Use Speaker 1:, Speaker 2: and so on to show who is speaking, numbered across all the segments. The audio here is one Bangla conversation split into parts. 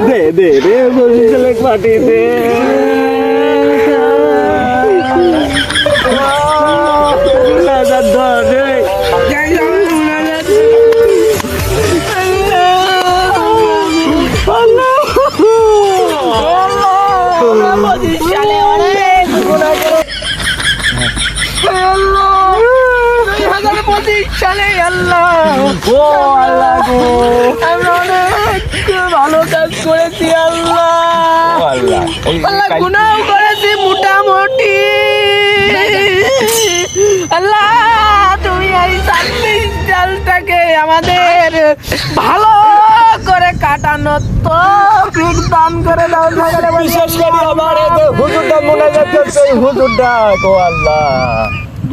Speaker 1: দে দে রে বরিশালের মাটি দে।
Speaker 2: ভালো কাজ করেছি আল্লাহ, আল্লাহ গুনাহ করেছি মোটামুটি। আল্লাহ তুমি এই চালটাকে আমাদের ভালো করে কাটানো তো দান করে দাও।
Speaker 1: বিশেষ করে আমার হুজুরটা মনে যাচ্ছে, হুজুরটা গো আল্লাহ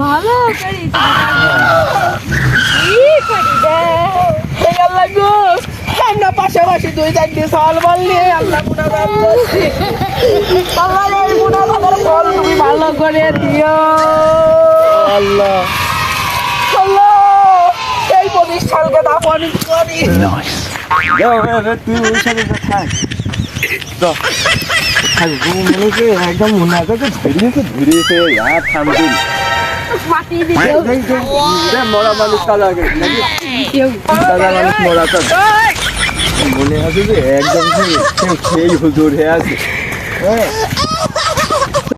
Speaker 2: ভালো করি আল্লাহ গো। আমরা পাশাপাশি 2-4টি সাল বল নিয়ে আল্লাহ গুনাহগার করছি। আল্লাহ এই গুনাহগারের ফল তুমি ভালো করে দিও
Speaker 1: আল্লাহ।
Speaker 2: আল্লাহ। এই প্রতিষ্ঠানকে দাফন করি।
Speaker 1: তুই ওই সাথে থাক মনে একদম মনে আছে ধরিয়েছে আর থামবি
Speaker 2: মাটি দিও
Speaker 1: মরা মানুষ কাজা কাজা মানুষ মরা তো মনে আছে যে একদম সেই হুজুর হয়ে আছে।